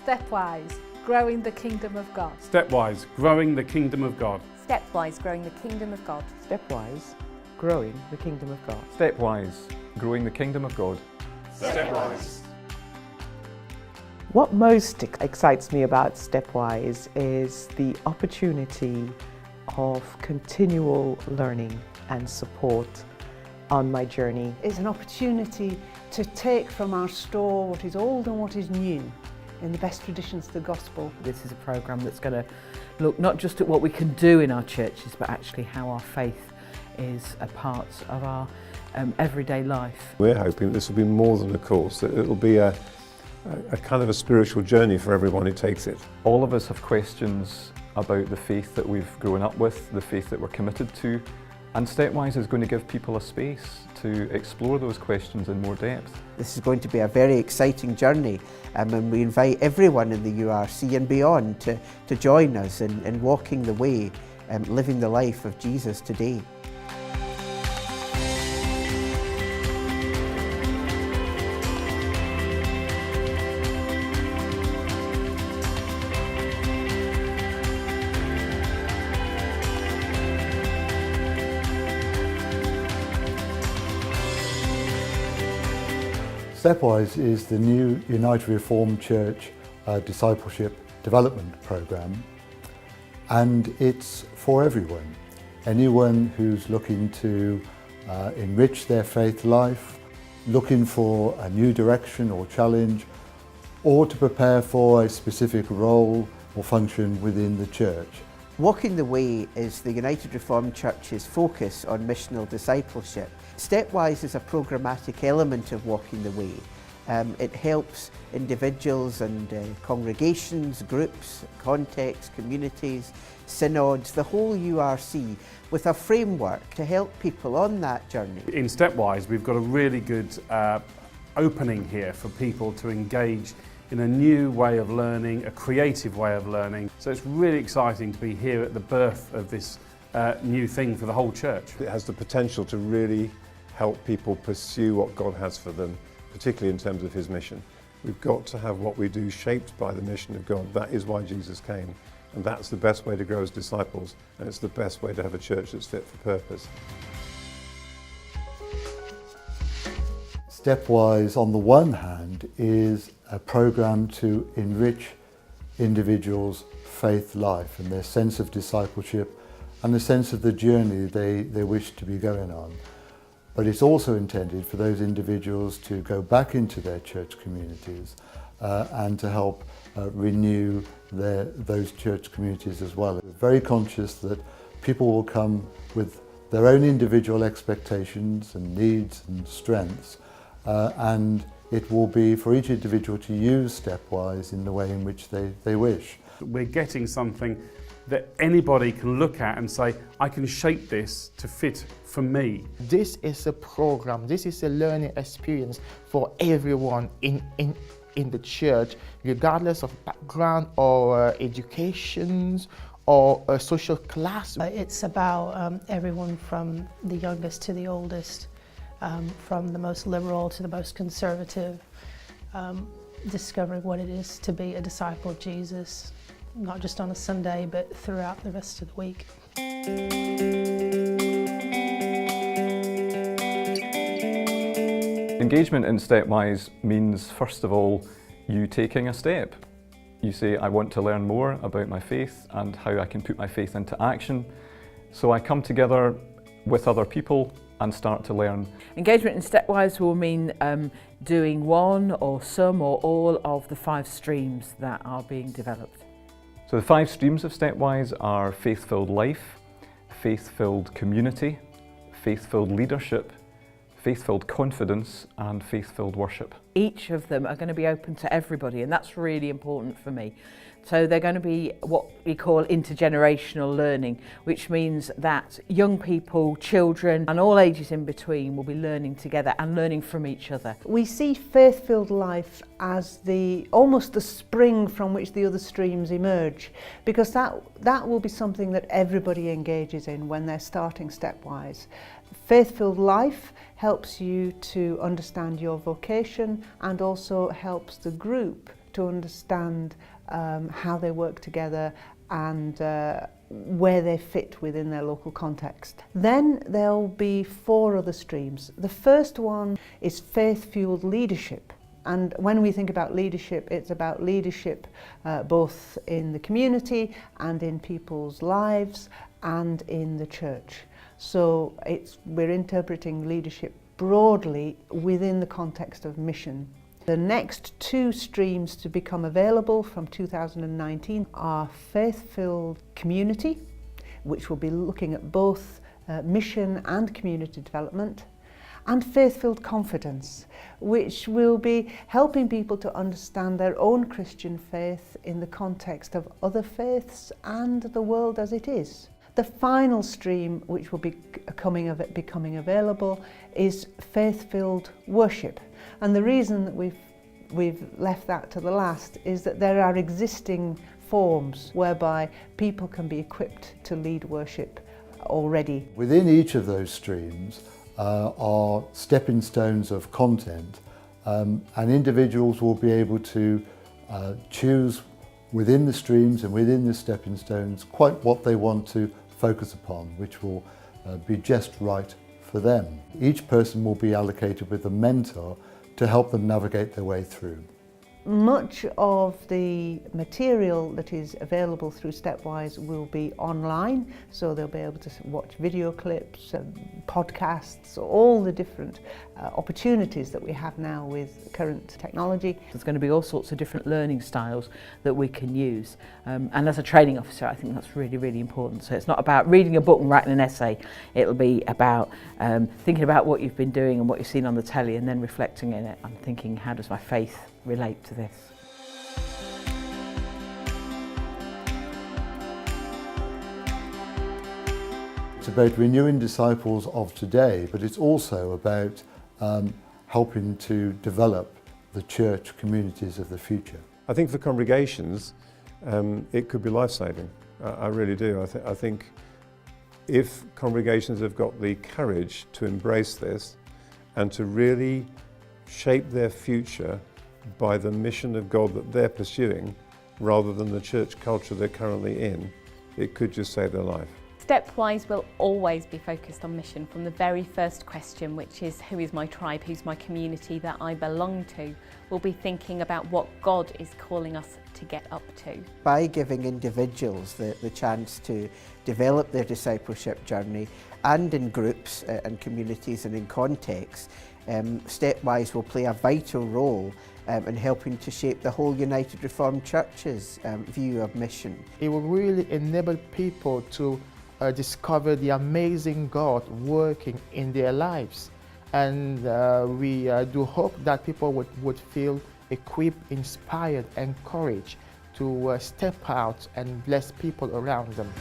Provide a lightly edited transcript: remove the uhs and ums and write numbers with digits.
Stepwise, growing the kingdom of God. Stepwise, growing the kingdom of God. Stepwise, growing the kingdom of God. Stepwise, growing the kingdom of God. Stepwise, growing the kingdom of God. Stepwise. What most excites me about Stepwise is the opportunity of continual learning and support on my journey. It's an opportunity to take from our store what is old and what is new in the best traditions of the gospel. This is a programme that's going to look not just at what we can do in our churches, but actually how our faith is a part of our everyday life. We're hoping this will be more than a course, that it will be a kind of a spiritual journey for everyone who takes it. All of us have questions about the faith that we've grown up with, the faith that we're committed to, and Stepwise is going to give people a space to explore those questions in more depth. This is going to be a very exciting journey, and we invite everyone in the URC and beyond to join us in walking the way and living the life of Jesus today. Stepwise is the new United Reformed Church discipleship development program, and it's for everyone. Anyone who's looking to enrich their faith life, looking for a new direction or challenge, or to prepare for a specific role or function within the church. Walking the Way is the United Reformed Church's focus on missional discipleship. Stepwise is a programmatic element of Walking the Way. It helps individuals and congregations, groups, contexts, communities, synods, the whole URC, with a framework to help people on that journey. In Stepwise, we've got a really good opening here for people to engage in a new way of learning, a creative way of learning. So it's really exciting to be here at the birth of this new thing for the whole church. It has the potential to really help people pursue what God has for them, particularly in terms of his mission. We've got to have what we do shaped by the mission of God. That is why Jesus came, and that's the best way to grow as disciples, and it's the best way to have a church that's fit for purpose. Stepwise, on the one hand, is a program to enrich individuals' faith life and their sense of discipleship and the sense of the journey they wish to be going on. But it's also intended for those individuals to go back into their church communities and to help renew those church communities as well. We're very conscious that people will come with their own individual expectations and needs and strengths, and it will be for each individual to use Stepwise in the way in which they wish. We're getting something that anybody can look at and say, I can shape this to fit for me. This is a program, this is a learning experience for everyone in the church, regardless of background or educations or a social class. It's about everyone from the youngest to the oldest, from the most liberal to the most conservative, discovering what it is to be a disciple of Jesus, not just on a Sunday, but throughout the rest of the week. Engagement in Stepwise means, first of all, you taking a step. You say, I want to learn more about my faith and how I can put my faith into action. So I come together with other people and start to learn. Engagement in Stepwise will mean doing one or some or all of the 5 streams that are being developed. So the 5 streams of Stepwise are faith-filled life, faith-filled community, faith-filled leadership, faith-filled confidence and faith-filled worship. Each of them are going to be open to everybody, and that's really important for me. So they're going to be what we call intergenerational learning, which means that young people, children and all ages in between will be learning together and learning from each other. We see faith-filled life as almost the spring from which the other streams emerge, because that will be something that everybody engages in when they're starting Stepwise. Faith-filled life helps you to understand your vocation and also helps the group to understand how they work together and where they fit within their local context. Then there'll be 4 other streams. The first one is faith-fueled leadership. And when we think about leadership, it's about leadership both in the community and in people's lives and in the church. So we're interpreting leadership broadly within the context of mission. The next 2 streams to become available from 2019 are faith-filled community, which will be looking at both mission and community development, and faith-filled confidence, which will be helping people to understand their own Christian faith in the context of other faiths and the world as it is. The final stream, which will be becoming available, is faith-filled worship. And the reason that we've left that to the last is that there are existing forms whereby people can be equipped to lead worship already. Within each of those streams are stepping stones of content, and individuals will be able to choose within the streams and within the stepping stones quite what they want to focus upon, which will be just right for them. Each person will be allocated with a mentor to help them navigate their way through. Much of the material that is available through Stepwise will be online, so they'll be able to watch video clips, podcasts, all the different opportunities that we have now with current technology. There's going to be all sorts of different learning styles that we can use, and as a training officer I think that's really, really important. So it's not about reading a book and writing an essay, it'll be about thinking about what you've been doing and what you've seen on the telly, and then reflecting in it and thinking, how does my faith relate to this? It's about renewing disciples of today, but it's also about helping to develop the church communities of the future. I think for congregations, it could be life-saving. I really do. I think if congregations have got the courage to embrace this and to really shape their future by the mission of God that they're pursuing, rather than the church culture they're currently in, it could just save their life. Stepwise will always be focused on mission from the very first question, which is, who is my tribe, who's my community that I belong to? We'll be thinking about what God is calling us to get up to. By giving individuals the chance to develop their discipleship journey, and in groups and communities and in context, Stepwise will play a vital role in helping to shape the whole United Reformed Church's view of mission. It will really enable people to discover the amazing God working in their lives. And we do hope that people would feel equipped, inspired, encouraged to step out and bless people around them.